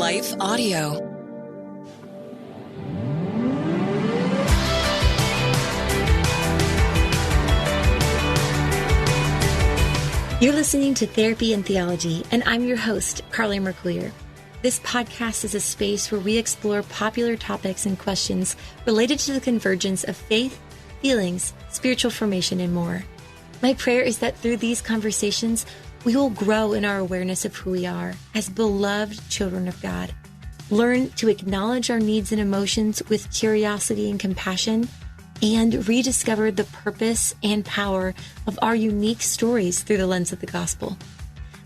Life Audio. You're listening to Therapy and Theology, and I'm your host, Carly Mercoulier. This podcast is a space where we explore popular topics and questions related to the convergence of faith, feelings, spiritual formation, and more. My prayer is that through these conversations, we will grow in our awareness of who we are as beloved children of God, learn to acknowledge our needs and emotions with curiosity and compassion, and rediscover the purpose and power of our unique stories through the lens of the gospel.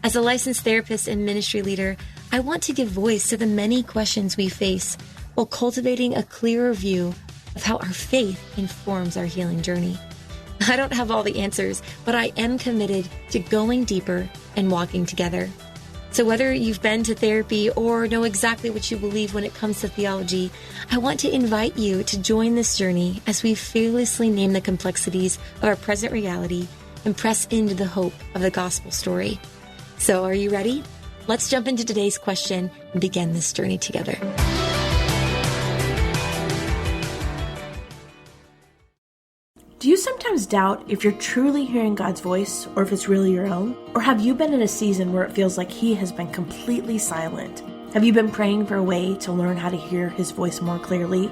As a licensed therapist and ministry leader, I want to give voice to the many questions we face while cultivating a clearer view of how our faith informs our healing journey. I don't have all the answers, but I am committed to going deeper and walking together. So whether you've been to therapy or know exactly what you believe when it comes to theology, I want to invite you to join this journey as we fearlessly name the complexities of our present reality and press into the hope of the gospel story. So are you ready? Let's jump into today's question and begin this journey together. Do you sometimes doubt if you're truly hearing God's voice or if it's really your own? Or have you been in a season where it feels like He has been completely silent? Have you been praying for a way to learn how to hear His voice more clearly?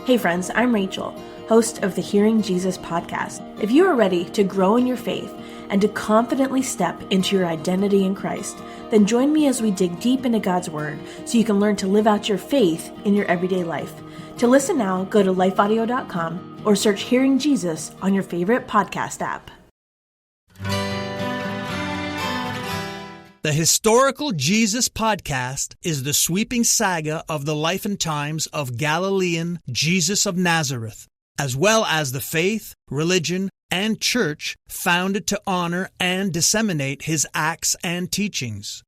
Hey friends, I'm Rachel, host of the Hearing Jesus podcast. If you are ready to grow in your faith and to confidently step into your identity in Christ, then join me as we dig deep into God's Word so you can learn to live out your faith in your everyday life. To listen now, go to lifeaudio.com or search Hearing Jesus on your favorite podcast app. The Historical Jesus podcast is the sweeping saga of the life and times of Galilean Jesus of Nazareth, as well as the faith, religion, and church founded to honor and disseminate his acts and teachings.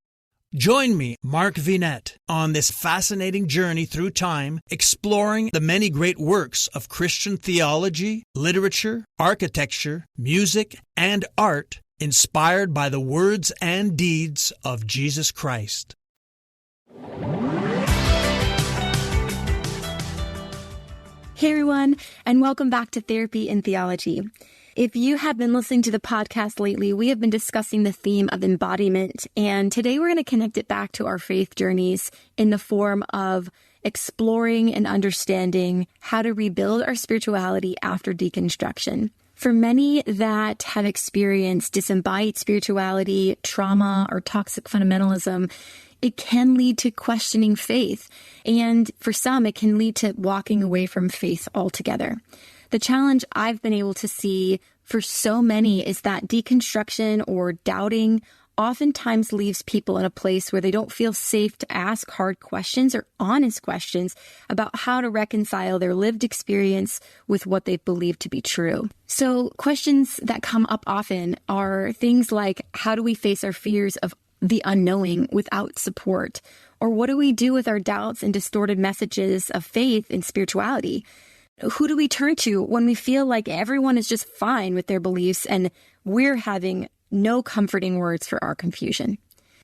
Join me, Mark Vinette, on this fascinating journey through time, exploring the many great works of Christian theology, literature, architecture, music, and art inspired by the words and deeds of Jesus Christ. Hey everyone, and welcome back to Therapy and Theology. If you have been listening to the podcast lately, we have been discussing the theme of embodiment, and today we're going to connect it back to our faith journeys in the form of exploring and understanding how to rebuild our spirituality after deconstruction. For many that have experienced disembodied spirituality, trauma, or toxic fundamentalism, it can lead to questioning faith, and for some, it can lead to walking away from faith altogether. The challenge I've been able to see for so many is that deconstruction or doubting oftentimes leaves people in a place where they don't feel safe to ask hard questions or honest questions about how to reconcile their lived experience with what they believe to be true. So questions that come up often are things like, how do we face our fears of the unknowing without support? Or what do we do with our doubts and distorted messages of faith and spirituality? Who do we turn to when we feel like everyone is just fine with their beliefs and we're having no comforting words for our confusion?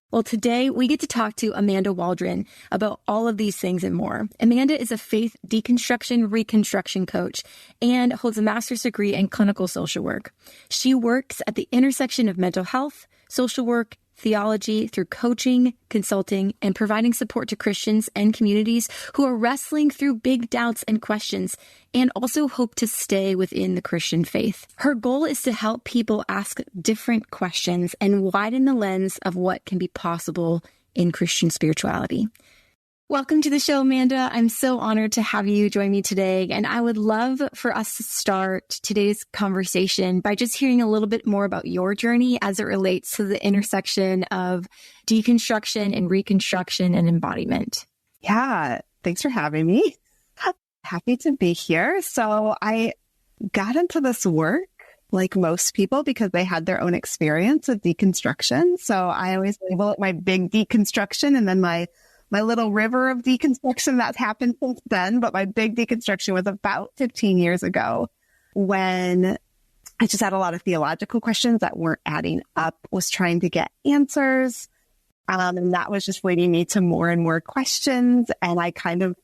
Well, today we get to talk to Amanda Waldron about all of these things and more. Amanda is a faith deconstruction reconstruction coach and holds a master's degree in clinical social work. She works at the intersection of mental health, social work, theology through coaching, consulting, and providing support to Christians and communities who are wrestling through big doubts and questions and also hope to stay within the Christian faith. Her goal is to help people ask different questions and widen the lens of what can be possible in Christian spirituality. Welcome to the show, Amanda. I'm so honored to have you join me today. And I would love for us to start today's conversation by just hearing a little bit more about your journey as it relates to the intersection of deconstruction and reconstruction and embodiment. Yeah, thanks for having me. Happy to be here. So I got into this work like most people because they had their own experience with deconstruction. So I always label it my big deconstruction and then my little river of deconstruction that's happened since then. But my big deconstruction was about 15 years ago when I just had a lot of theological questions that weren't adding up, was trying to get answers. And that was just leading me to more and more questions. And I kind of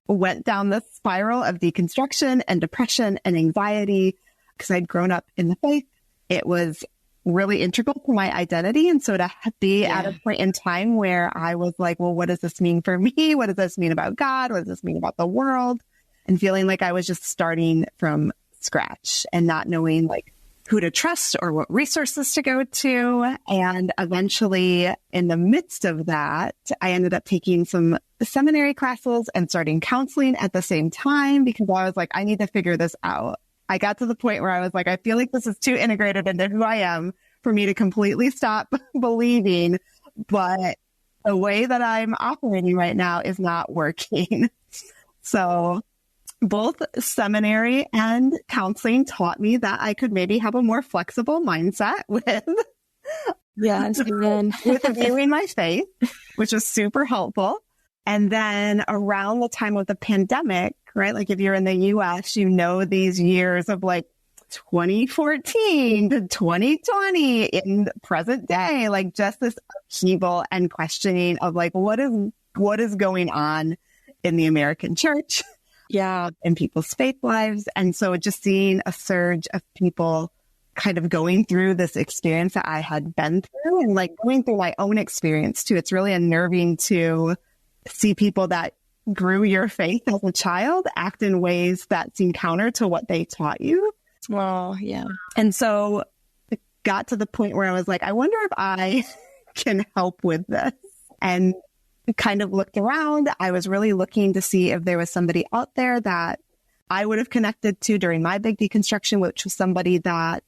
went down this spiral of deconstruction and depression and anxiety because I'd grown up in the faith. It was really integral to my identity. And so to be at a point in time where I was like, well, what does this mean for me? What does this mean about God? What does this mean about the world? And feeling like I was just starting from scratch and not knowing like who to trust or what resources to go to. And eventually in the midst of that, I ended up taking some seminary classes and starting counseling at the same time because I was like, I need to figure this out. I got to the point where I was like, I feel like this is too integrated into who I am for me to completely stop believing, but the way that I'm operating right now is not working. So both seminary and counseling taught me that I could maybe have a more flexible mindset with viewing my faith, which was super helpful. And then around the time of the pandemic, right? Like if you're in the US, you know, these years of like 2014 to 2020 in the present day, like just this upheaval and questioning of like, what is going on in the American church? In people's faith lives. And so just seeing a surge of people kind of going through this experience that I had been through and like going through my own experience too. It's really unnerving to see people that grew your faith as a child act in ways that seem counter to what they taught you. Well, yeah. And so it got to the point where I was like, I wonder if I can help with this. And kind of looked around. I was really looking to see if there was somebody out there that I would have connected to during my big deconstruction, which was somebody that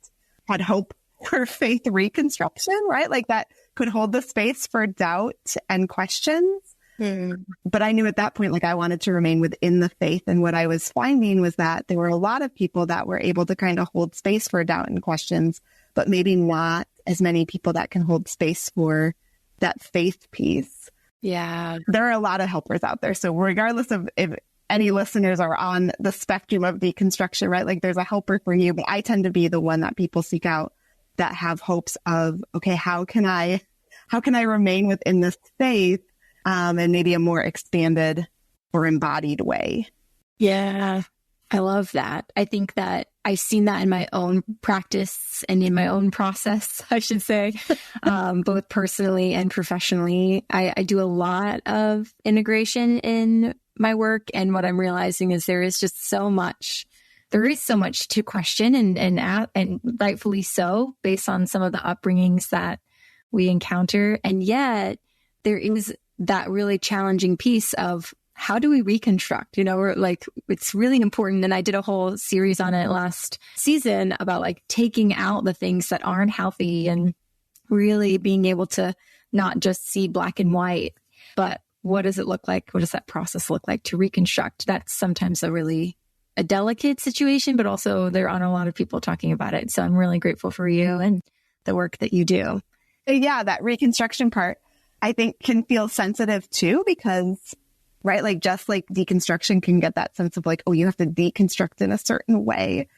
had hope for faith reconstruction, right? Like that could hold the space for doubt and questions. But I knew at that point, like I wanted to remain within the faith. And what I was finding was that there were a lot of people that were able to kind of hold space for doubt and questions, but maybe not as many people that can hold space for that faith piece. Yeah. There are a lot of helpers out there. So regardless of if any listeners are on the spectrum of deconstruction, right? Like there's a helper for you, but I tend to be the one that people seek out that have hopes of, okay, how can I remain within this faith, and maybe a more expanded or embodied way? Yeah. I love that. I think that I've seen that in my own practice and in my own process, I should say, both personally and professionally. I do a lot of integration in my work. And what I'm realizing is there is so much to question and rightfully so, based on some of the upbringings that we encounter. And yet there is that really challenging piece of, how do we reconstruct? You know, we're like, it's really important. And I did a whole series on it last season about like taking out the things that aren't healthy and really being able to not just see black and white, but what does it look like? What does that process look like to reconstruct? That's sometimes a delicate situation, but also there aren't a lot of people talking about it. So I'm really grateful for you and the work that you do. Yeah, that reconstruction part, I think can feel sensitive too, because right? Like just like deconstruction can get that sense of like, oh, you have to deconstruct in a certain way.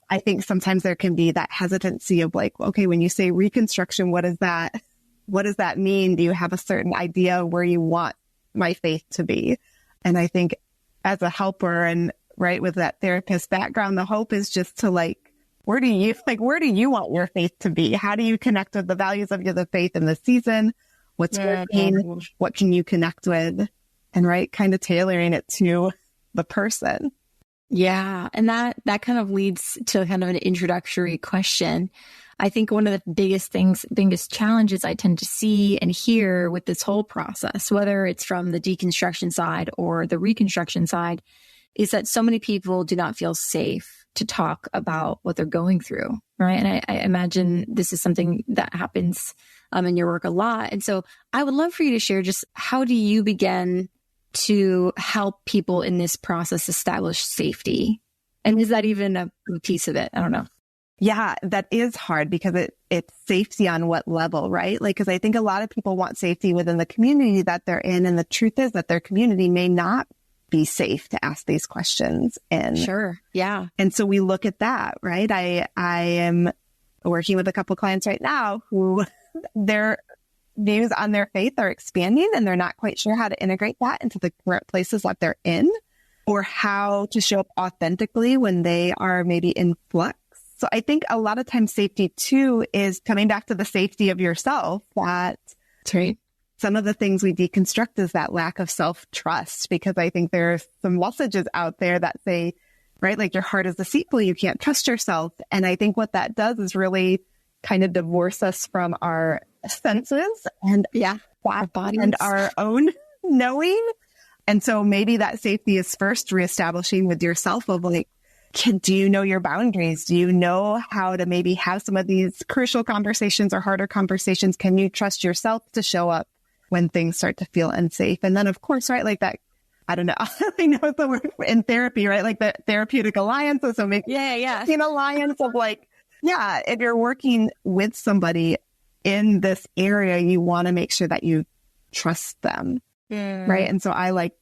I think sometimes there can be that hesitancy of like, okay, when you say reconstruction, what does that mean? Do you have a certain idea of where you want my faith to be? And I think as a helper and right with that therapist background, the hope is just to like, where do you want your faith to be? How do you connect with the values of the faith in the season? What's working? What can you connect with? And right, kind of tailoring it to the person. Yeah. And that kind of leads to kind of an introductory question. I think one of the biggest challenges I tend to see and hear with this whole process, whether it's from the deconstruction side or the reconstruction side, is that so many people do not feel safe to talk about what they're going through, right? And I imagine this is something that happens in your work a lot. And so I would love for you to share just how do you begin to help people in this process establish safety? And is that even a piece of it? I don't know. Yeah, that is hard because it's safety on what level, right? Like, because I think a lot of people want safety within the community that they're in. And the truth is that their community may not be safe to ask these questions in. Sure. Yeah. And so we look at that, right? I am working with a couple clients right now who they're views on their faith are expanding and they're not quite sure how to integrate that into the current places that they're in, or how to show up authentically when they are maybe in flux. So I think a lot of times safety too is coming back to the safety of yourself. That's right. Some of the things we deconstruct is that lack of self-trust, because I think there are some messages out there that say, right, like your heart is deceitful, you can't trust yourself. And I think what that does is really kind of divorce us from our senses and our bodies and our own knowing. And so maybe that safety is first reestablishing with yourself of like, do you know your boundaries? Do you know how to maybe have some of these crucial conversations or harder conversations? Can you trust yourself to show up when things start to feel unsafe? And then of course, right, like that, I don't know, I know the word in therapy, right? Like the therapeutic alliances. So maybe an alliance of like, if you're working with somebody in this area, you want to make sure that you trust them. Right. And so I like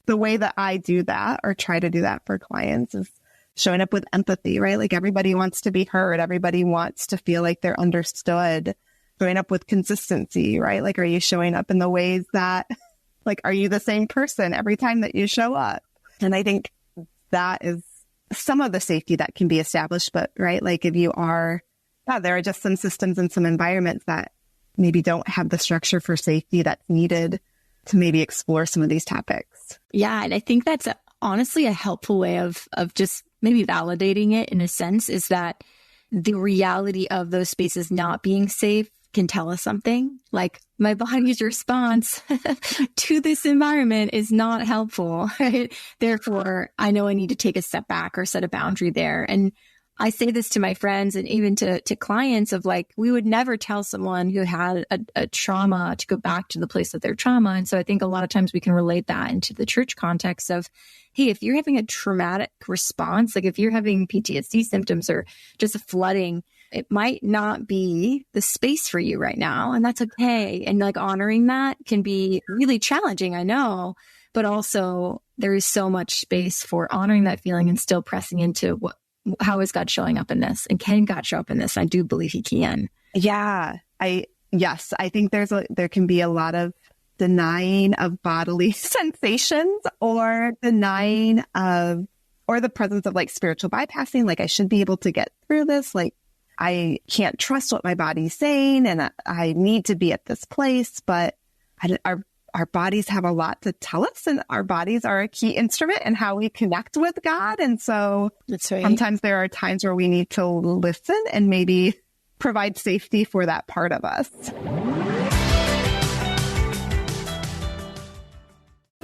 the way that I do that or try to do that for clients is showing up with empathy, right? Like everybody wants to be heard. Everybody wants to feel like they're understood. Showing up with consistency, right? Like, are you showing up in the ways that, like, are you the same person every time that you show up? And I think that is some of the safety that can be established. But, right, like if you are, there are just some systems and some environments that maybe don't have the structure for safety that's needed to maybe explore some of these topics. Yeah. And I think that's honestly a helpful way of just maybe validating it in a sense, is that the reality of those spaces not being safe can tell us something. Like my body's response to this environment is not helpful. Right? Therefore, I know I need to take a step back or set a boundary there. And I say this to my friends and even to clients of like, we would never tell someone who had a trauma to go back to the place of their trauma. And so I think a lot of times we can relate that into the church context of, hey, if you're having a traumatic response, like if you're having PTSD symptoms or just a flooding, it might not be the space for you right now. And that's okay. And like honoring that can be really challenging, I know, but also there is so much space for honoring that feeling and still pressing into how is God showing up in this? And can God show up in this? I do believe he can. Yeah. I think there can be a lot of denying of bodily sensations or denying of, or the presence of like spiritual bypassing. Like I should be able to get through this. Like I can't trust what my body's saying and I need to be at this place, but our bodies have a lot to tell us, and our bodies are a key instrument in how we connect with God. And so sometimes there are times where we need to listen and maybe provide safety for that part of us.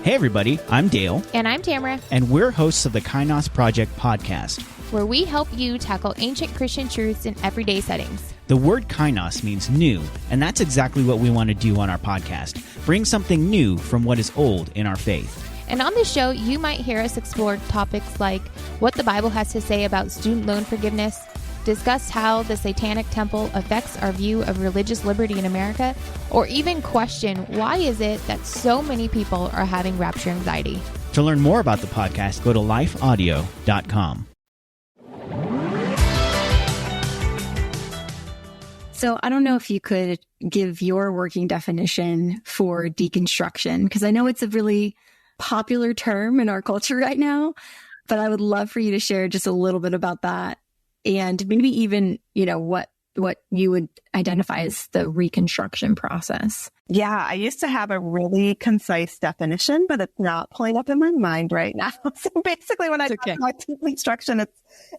Hey everybody, I'm Dale. And I'm Tamara. And we're hosts of the Kainos Project podcast, where we help you tackle ancient Christian truths in everyday settings. The word kainos means new, and that's exactly what we want to do on our podcast. Bring something new from what is old in our faith. And on this show, you might hear us explore topics like what the Bible has to say about student loan forgiveness, discuss how the Satanic Temple affects our view of religious liberty in America, or even question why is it that so many people are having rapture anxiety. To learn more about the podcast, go to lifeaudio.com. So I don't know if you could give your working definition for deconstruction, because I know it's a really popular term in our culture right now, but I would love for you to share just a little bit about that and maybe even, what you would identify as the reconstruction process. Yeah, I used to have a really concise definition, but it's not pulling up in my mind right now. So basically when I talk about deconstruction,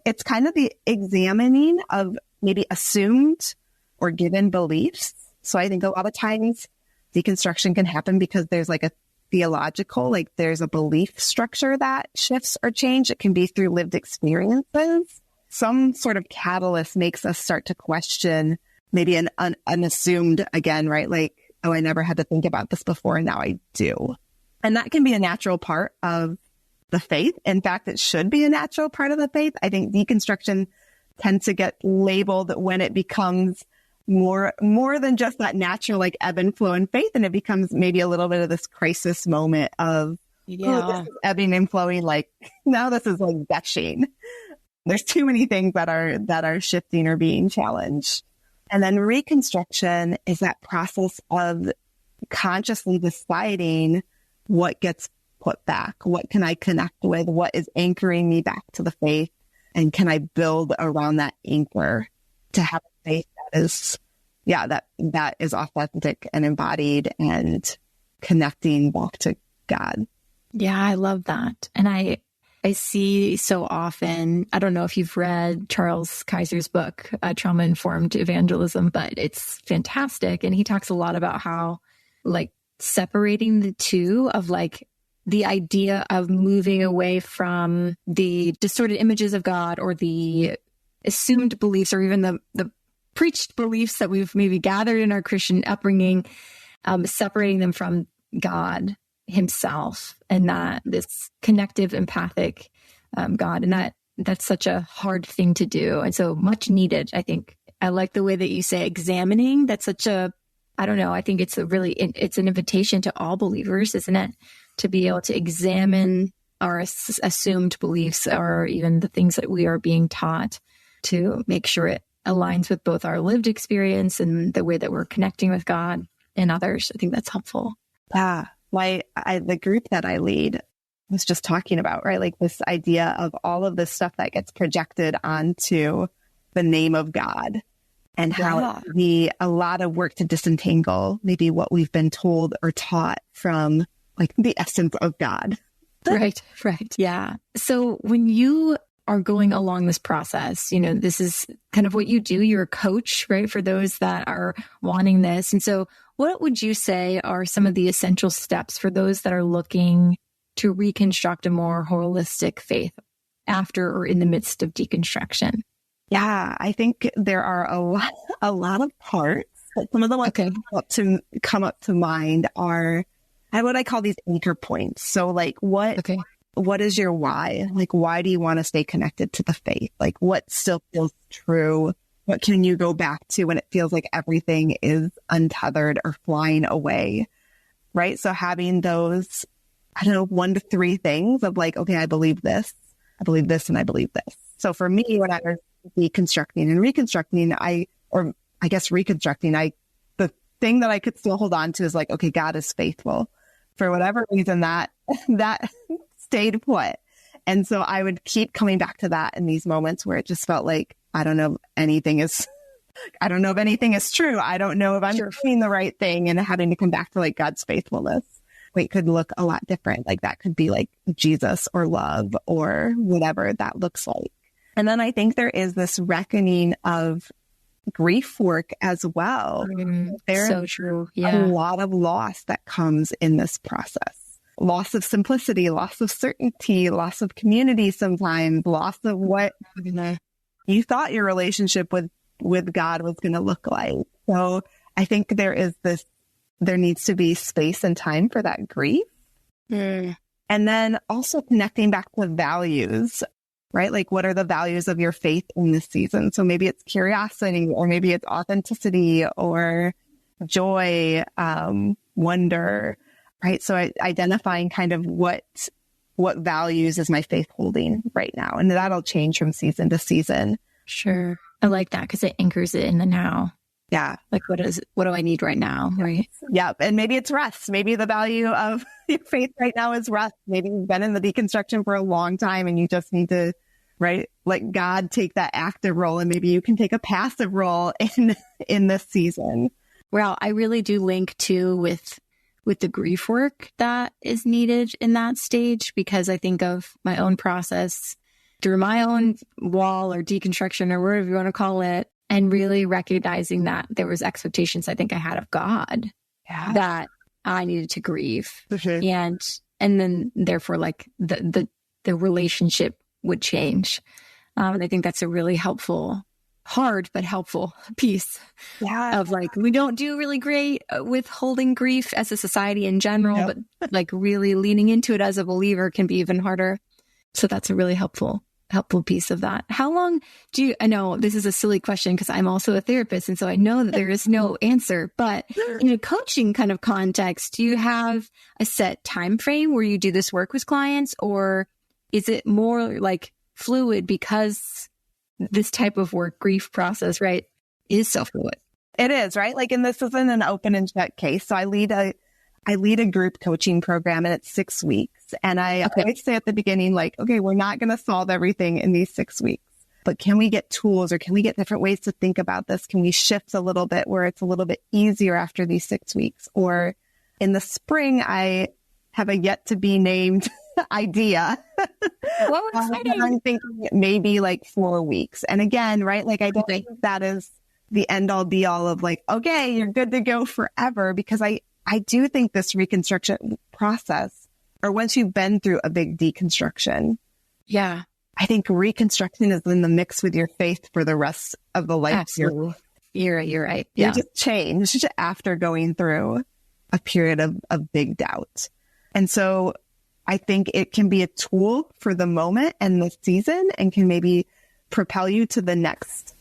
it's kind of the examining of maybe assumed or given beliefs. So I think a lot of times deconstruction can happen because there's like a theological, like there's a belief structure that shifts or change. It can be through lived experiences. Some sort of catalyst makes us start to question maybe an unassumed, again, right? Like, oh, I never had to think about this before, and now I do. And that can be a natural part of the faith. In fact, it should be a natural part of the faith. I think deconstruction tends to get labeled when it becomes more than just that natural like ebb and flow in faith, and it becomes maybe a little bit of this crisis moment of this is ebbing and flowing, like now this is like gushing. There's too many things that are shifting or being challenged. And then reconstruction is that process of consciously deciding what gets put back. What can I connect with? What is anchoring me back to the faith? And can I build around that anchor to have a faith that is, that is authentic and embodied and connecting back to God. Yeah, I love that. And I see so often, I don't know if you've read Charles Kaiser's book, Trauma Informed Evangelism, but it's fantastic. And he talks a lot about how like separating the two of like the idea of moving away from the distorted images of God or the assumed beliefs or even the preached beliefs that we've maybe gathered in our Christian upbringing, separating them from God himself and that this connective, empathic God. And that's such a hard thing to do. And so much needed, I think. I like the way that you say examining. That's such a, I don't know, I think it's it's an invitation to all believers, isn't it? To be able to examine our assumed beliefs or even the things that we are being taught to make sure it aligns with both our lived experience and the way that we're connecting with God and others. I think that's helpful. Yeah. The group that I lead was just talking about, right? Like this idea of all of this stuff that gets projected onto the name of God and how it can be a lot of work to disentangle maybe what we've been told or taught from like the essence of God. Right. Yeah. So when you are going along this process, this is kind of what you do. You're a coach, right? For those that are wanting this. And so what would you say are some of the essential steps for those that are looking to reconstruct a more holistic faith after or in the midst of deconstruction? Yeah, I think there are a lot of parts, but some of the ones that come up to mind are what I call these anchor points. So like what is your why? Like, why do you want to stay connected to the faith? Like what still feels true? What can you go back to when it feels like everything is untethered or flying away? Right. So having those, 1 to 3 things of like, okay, I believe this, and I believe this. So for me, when I was deconstructing and reconstructing, the thing that I could still hold on to is like, okay, God is faithful. For whatever reason that stayed put. And so I would keep coming back to that in these moments where it just felt like, I don't know if anything is true. I don't know if I'm doing the right thing, and having to come back to like God's faithfulness. It could look a lot different. Like that could be like Jesus or love or whatever that looks like. And then I think there is this reckoning of grief work as well. There's so true. Yeah. A lot of loss that comes in this process. Loss of simplicity, loss of certainty, loss of community sometimes, loss of what you thought your relationship with God was going to look like. So I think there needs to be space and time for that grief. And then also connecting back with values, right? Like what are the values of your faith in this season? So maybe it's curiosity, or maybe it's authenticity or joy, wonder, right? So identifying kind of what values is my faith holding right now. And that'll change from season to season. Sure. I like that because it anchors it in the now. Yeah. Like what do I need right now? Right. Yeah. And maybe it's rest. Maybe the value of your faith right now is rest. Maybe you've been in the deconstruction for a long time and you just need to, right? Let God take that active role, and maybe you can take a passive role in this season. Well, I really do link too with the grief work that is needed in that stage, because I think of my own process through my own wall or deconstruction or whatever you want to call it, and really recognizing that there was expectations I think I had of God that I needed to grieve. And then therefore like the relationship would change. And I think that's a really helpful, hard but helpful piece of like, we don't do really great with holding grief as a society in general, but like really leaning into it as a believer can be even harder. So that's a really helpful piece of that. How long I know this is a silly question because I'm also a therapist, and so I know that there is no answer, but in a coaching kind of context, do you have a set time frame where you do this work with clients, or is it more like fluid because this type of work, grief process, right, is so fluid? It is, right? Like, and this isn't an open and shut case. So I lead a group coaching program, and it's 6 weeks. And I always say at the beginning, like, okay, we're not going to solve everything in these 6 weeks, but can we get tools, or can we get different ways to think about this? Can we shift a little bit where it's a little bit easier after these 6 weeks? Or in the spring, I have a yet to be named idea. What was exciting? I'm thinking maybe like 4 weeks. And again, right? Like, I don't think that is the end all be all of like, okay, you're good to go forever, because I do think this reconstruction process, or once you've been through a big deconstruction, Yeah. I think reconstruction is in the mix with your faith for the rest of the life. Absolutely. You're right. You Yeah. just changed after going through a period of big doubt. And so I think it can be a tool for the moment and the season, and can maybe propel you to the next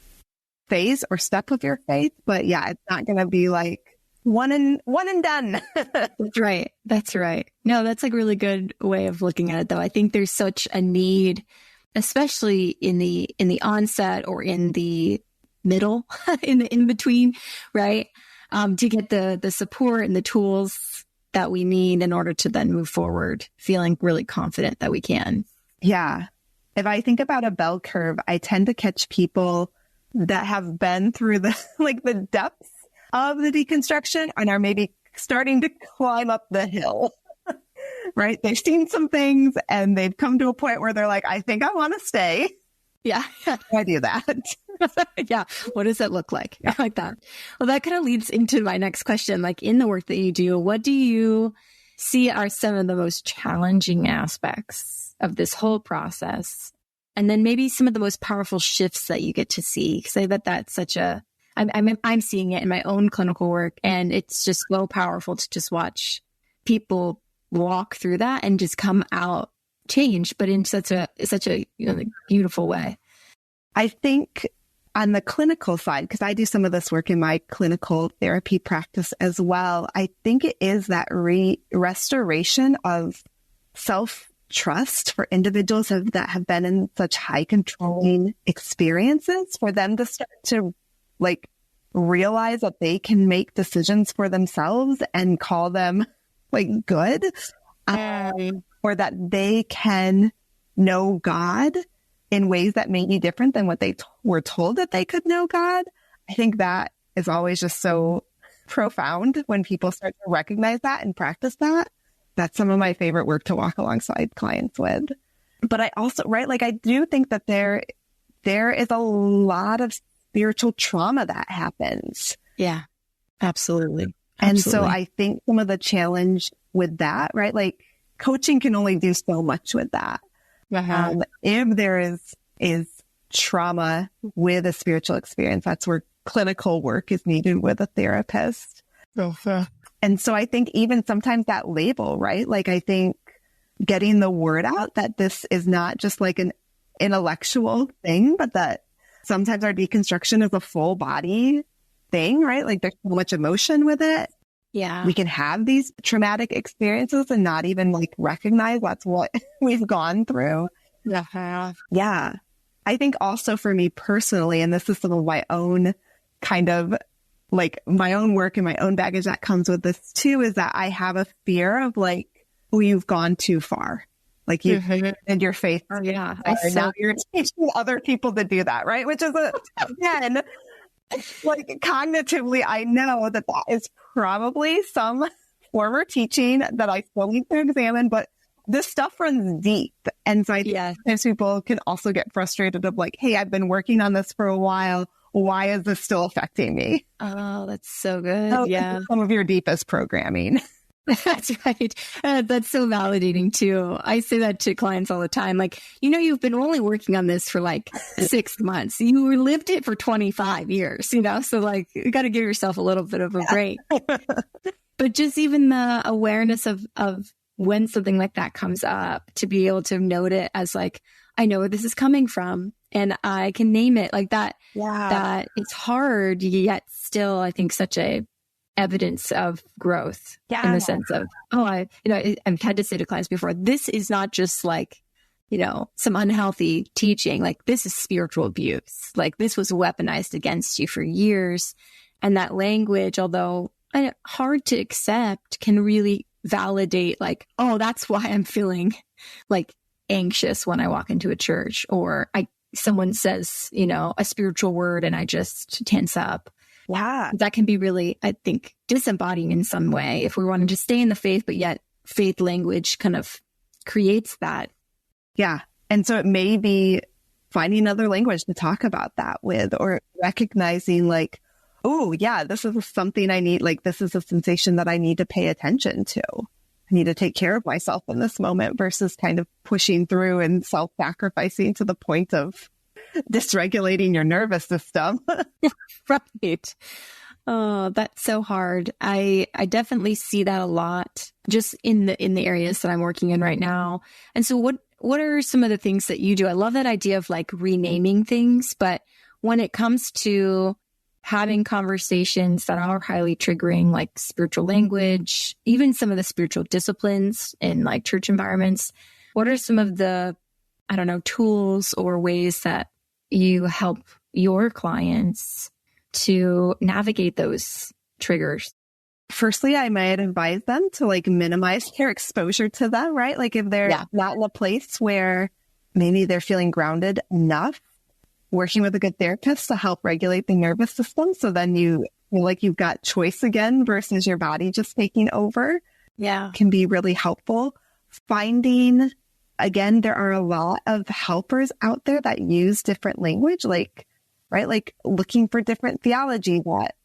phase or step of your faith. But yeah, it's not going to be like one and done. That's right. No, that's like a really good way of looking at it, though. I think there's such a need, especially in the onset or in the middle, in the in between, right? To get the support and the tools that we need in order to then move forward, feeling really confident that we can. Yeah. If I think about a bell curve, I tend to catch people that have been through the depths of the deconstruction and are maybe starting to climb up the hill, right? They've seen some things and they've come to a point where they're like, I think I want to stay. Yeah. I do that. Yeah. What does that look like? I like that. Well, that kind of leads into my next question. Like, in the work that you do, what do you see are some of the most challenging aspects of this whole process? And then maybe some of the most powerful shifts that you get to see. Because I bet that's such a, I'm seeing it in my own clinical work, and it's just so powerful to just watch people walk through that and just come out changed, but in such a beautiful way. I think on the clinical side, because I do some of this work in my clinical therapy practice as well, I think it is that restoration of self-trust for individuals that have been in such high controlling experiences, for them to start to like realize that they can make decisions for themselves and call them like good, or that they can know God in ways that may be different than what they were told that they could know God. I think that is always just so profound when people start to recognize that and practice that. That's some of my favorite work to walk alongside clients with. But I also, right, like I do think that there is a lot of spiritual trauma that happens. Yeah, absolutely. And so I think some of the challenge with that, right, like coaching can only do so much with that. If there is trauma with a spiritual experience, that's where clinical work is needed with a therapist. And so I think even sometimes that label, right? Like I think getting the word out that this is not just like an intellectual thing, but that sometimes our deconstruction is a full body thing, right? Like there's so much emotion with it. Yeah. We can have these traumatic experiences and not even like recognize that's what we've gone through. Yeah. I think also for me personally, and this is some of my own kind of like my own work and my own baggage that comes with this too, is that I have a fear of like, oh, you've gone too far. Like you and your faith. Oh, yeah. Now you're teaching other people to do that, right? Which is again, like cognitively, I know that is probably some former teaching that I still need to examine, but this stuff runs deep. And so I think sometimes people can also get frustrated of like, hey, I've been working on this for a while. Why is this still affecting me? Oh, that's so good. Oh, yeah. Some of your deepest programming. That's right. That's so validating too. I say that to clients all the time. Like, you've been only working on this for like 6 months. You lived it for 25 years, so like you got to give yourself a little bit of a break. But just even the awareness of when something like that comes up, to be able to note it as like, I know where this is coming from and I can name it like that. Yeah. That it's hard, yet still, I think such a evidence of growth in the sense of, I've had to say to clients before, this is not just like, some unhealthy teaching. Like this is spiritual abuse. Like this was weaponized against you for years. And that language, although hard to accept, can really validate like, oh, that's why I'm feeling like anxious when I walk into a church, or someone says, a spiritual word and I just tense up. Yeah. That can be really, I think, disembodying in some way if we wanted to stay in the faith, but yet faith language kind of creates that. Yeah. And so it may be finding another language to talk about that with, or recognizing like, oh yeah, this is something I need. Like, this is a sensation that I need to pay attention to. I need to take care of myself in this moment versus kind of pushing through and self-sacrificing to the point of dysregulating your nervous system. Right. Oh, that's so hard. I definitely see that a lot just in the areas that I'm working in right now. And so what are some of the things that you do? I love that idea of like renaming things, but when it comes to having conversations that are highly triggering, like spiritual language, even some of the spiritual disciplines in like church environments, what are some of the, tools or ways that you help your clients to navigate those triggers? Firstly, I might advise them to like minimize their exposure to them, right? Like if they're not in a place where maybe they're feeling grounded enough, working with a good therapist to help regulate the nervous system. So then you feel like you've got choice again versus your body just taking over. Yeah. Can be really helpful. Finding, again, there are a lot of helpers out there that use different language, like, right? Like looking for different theology that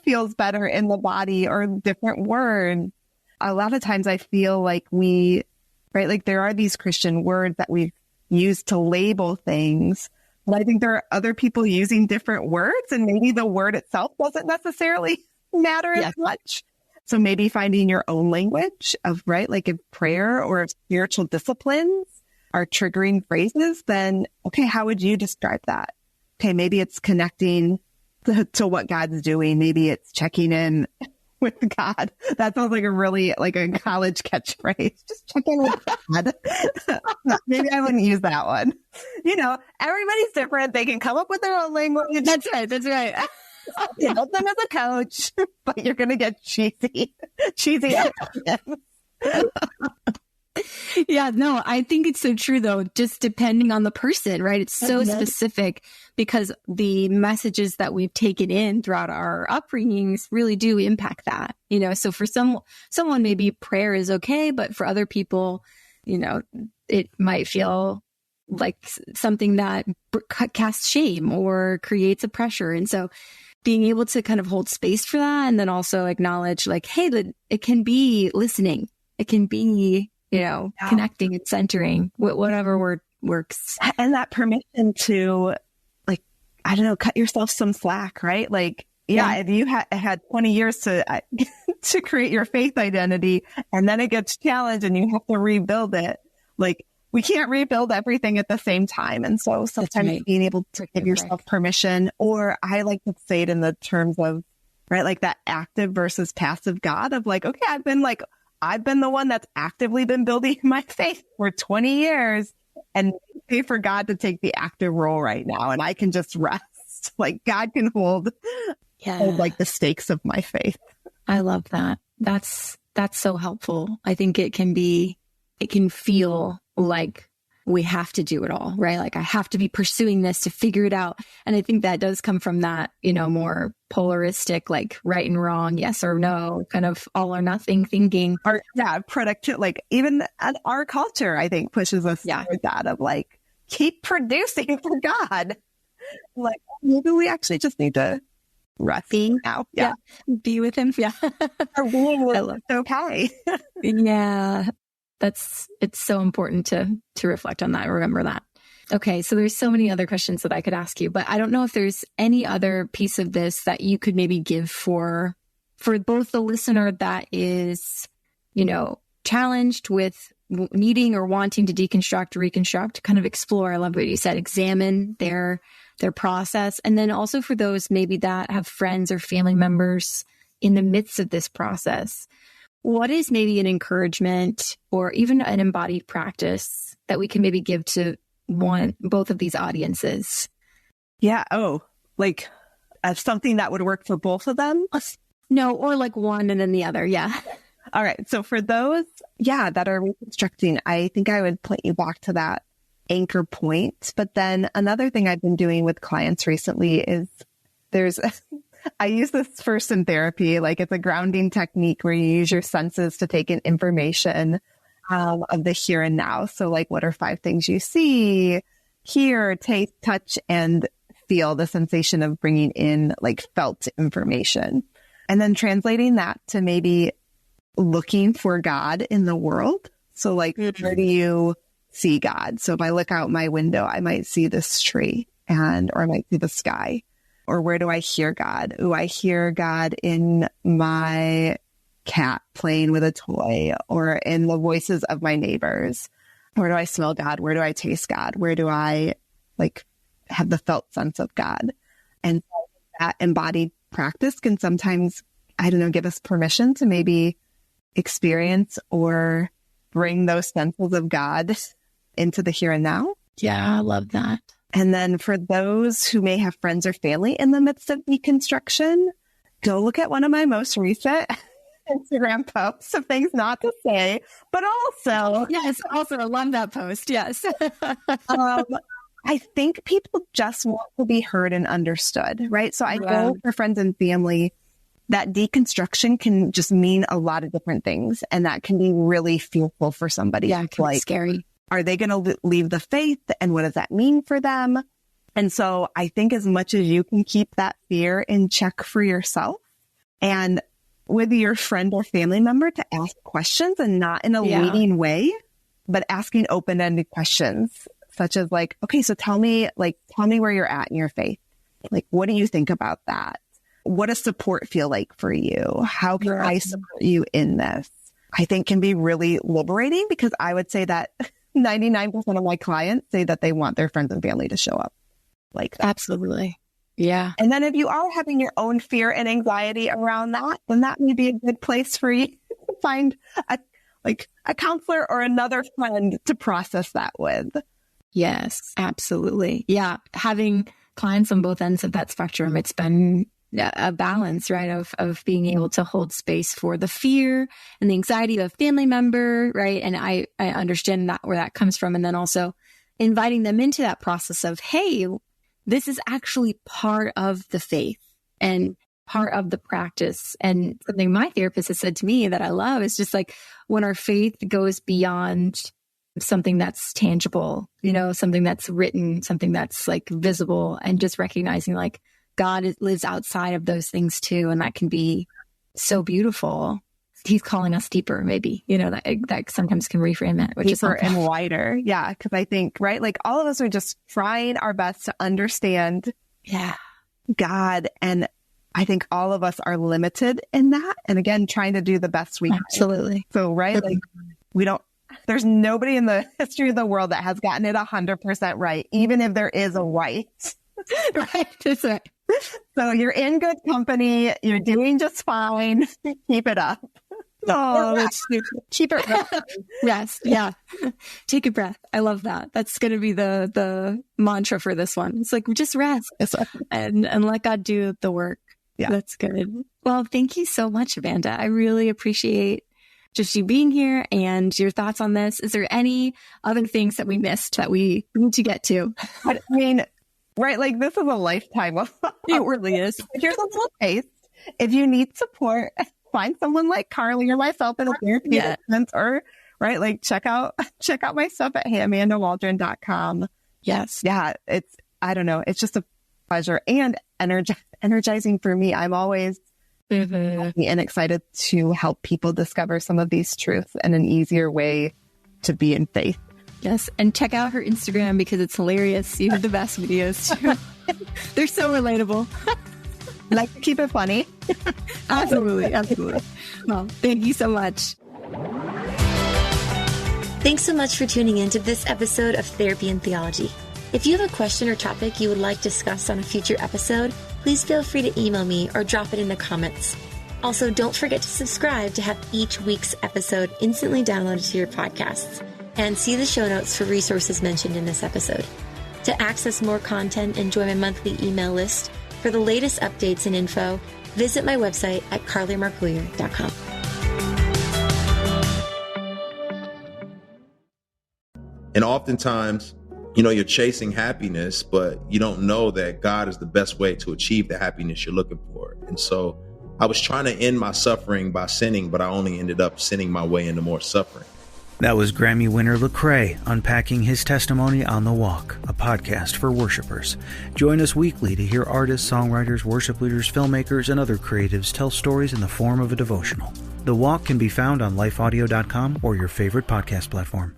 feels better in the body or different words. A lot of times I feel like like there are these Christian words that we've used to label things. But I think there are other people using different words, and maybe the word itself doesn't necessarily matter as much. So maybe finding your own language of, right, like if prayer or if spiritual disciplines are triggering phrases, then, okay, how would you describe that? Okay, maybe it's connecting to what God's doing. Maybe it's checking in with God. That sounds like a really like a college catchphrase. Just check in with God. Maybe I wouldn't use that one. Everybody's different. They can come up with their own language. That's right. Help them as a coach, but you're going to get cheesy. Yeah, no, I think it's so true though, just depending on the person, right? It's so specific because the messages that we've taken in throughout our upbringings really do impact that, so for someone maybe prayer is okay, but for other people, it might feel like something that casts shame or creates a pressure. And so being able to kind of hold space for that and then also acknowledge like, hey, it can be listening. It can be connecting and centering, whatever word works. And that permission to, like, cut yourself some slack, right? Like, if you had 20 years to create your faith identity and then it gets challenged and you have to rebuild it, like, we can't rebuild everything at the same time. And so sometimes being able to give yourself permission, or I like to say it in the terms of, right, like that active versus passive God of like, okay, I've been the one that's actively been building my faith for 20 years and pay for God to take the active role right now. And I can just rest. Like God can hold like the stakes of my faith. I love that. That's so helpful. I think it can feel like we have to do it all, right? Like I have to be pursuing this to figure it out. And I think that does come from that, more polaristic, like right and wrong, yes or no, kind of all or nothing thinking. Or productive, like even our culture, I think pushes us toward that of like, keep producing for God. Like maybe we actually just need to rest now. Yeah. Be with him. Yeah. Or being with him. Okay. Yeah. It's so important to reflect on that. Remember that. Okay. So there's so many other questions that I could ask you, but I don't know if there's any other piece of this that you could maybe give for both the listener that is, challenged with needing or wanting to deconstruct, reconstruct, kind of explore. I love what you said, examine their process. And then also for those maybe that have friends or family members in the midst of this process. What is maybe an encouragement or even an embodied practice that we can maybe give to both of these audiences? Yeah. Oh, like something that would work for both of them? No, or like one and then the other. Yeah. All right. So for those, that are reconstructing, I think I would point you back to that anchor point. But then another thing I've been doing with clients recently is I use this first in therapy, like it's a grounding technique where you use your senses to take in information of the here and now. So like, what are 5 things you see, hear, taste, touch, and feel, the sensation of bringing in like felt information, and then translating that to maybe looking for God in the world. So like, where do you see God? So if I look out my window, I might see this tree or I might see the sky. Or where do I hear God? Oh, I hear God in my cat playing with a toy or in the voices of my neighbors. Where do I smell God? Where do I taste God? Where do I like have the felt sense of God? And that embodied practice can sometimes, give us permission to maybe experience or bring those senses of God into the here and now. Yeah, I love that. And then for those who may have friends or family in the midst of deconstruction, go look at one of my most recent Instagram posts of things not to say, but also... Yes, also I love that post. Yes. I think people just want to be heard and understood, right? So I know for friends and family that deconstruction can just mean a lot of different things. And that can be really fearful for somebody. Yeah, it can be scary. Are they going to leave the faith? And what does that mean for them? And so I think as much as you can keep that fear in check for yourself and with your friend or family member to ask questions, and not in a leading way, but asking open-ended questions such as like, okay, so tell me where you're at in your faith. Like, what do you think about that? What does support feel like for you? How can I support you in this? I think can be really liberating, because I would say that 99% of my clients say that they want their friends and family to show up like that. Absolutely. Yeah. And then if you are having your own fear and anxiety around that, then that may be a good place for you to find a counselor or another friend to process that with. Yes, absolutely. Yeah. Having clients on both ends of that spectrum, it's been a balance, right? Of being able to hold space for the fear and the anxiety of a family member, right? And I understand that where that comes from. And then also inviting them into that process of, hey, this is actually part of the faith and part of the practice. And something my therapist has said to me that I love is just like when our faith goes beyond something that's tangible, something that's written, something that's like visible, and just recognizing like God lives outside of those things too. And that can be so beautiful. He's calling us deeper, maybe, that sometimes can reframe it, which deeper is and wider. Yeah. Cause I think, right, like all of us are just trying our best to understand God. And I think all of us are limited in that. And again, trying to do the best we can. Absolutely. So, right. Like there's nobody in the history of the world that has gotten it 100% right, even if there is a right. Right. That's right. So you're in good company. You're doing just fine. Keep it up. Oh, that's super. Keep it rest. Yeah. Take a breath. I love that. That's going to be the mantra for this one. It's like, just rest and let God do the work. Yeah. That's good. Well, thank you so much, Amanda. I really appreciate just you being here and your thoughts on this. Is there any other things that we missed that we need to get to? I mean, right, like this is a lifetime of it really is. Here's a little taste. If you need support, find someone like Carly or myself in a therapy assistant, or right, like check out my stuff at amandawaldron.com. Yes. Yeah, it's just a pleasure and energizing for me. I'm always happy and excited to help people discover some of these truths and an easier way to be in faith. Yes. And check out her Instagram because it's hilarious. You have the best videos too. They're so relatable. Like to keep it funny. Absolutely. Absolutely. Well, thank you so much. Thanks so much for tuning in to this episode of Therapy and Theology. If you have a question or topic you would like discussed on a future episode, please feel free to email me or drop it in the comments. Also, don't forget to subscribe to have each week's episode instantly downloaded to your podcasts, and see the show notes for resources mentioned in this episode. To access more content and join my monthly email list, For the latest updates and info, visit my website at carlymarcluyer.com. And oftentimes, you're chasing happiness, but you don't know that God is the best way to achieve the happiness you're looking for. And so I was trying to end my suffering by sinning, but I only ended up sinning my way into more suffering. That was Grammy winner Lecrae unpacking his testimony on The Walk, a podcast for worshipers. Join us weekly to hear artists, songwriters, worship leaders, filmmakers, and other creatives tell stories in the form of a devotional. The Walk can be found on lifeaudio.com or your favorite podcast platform.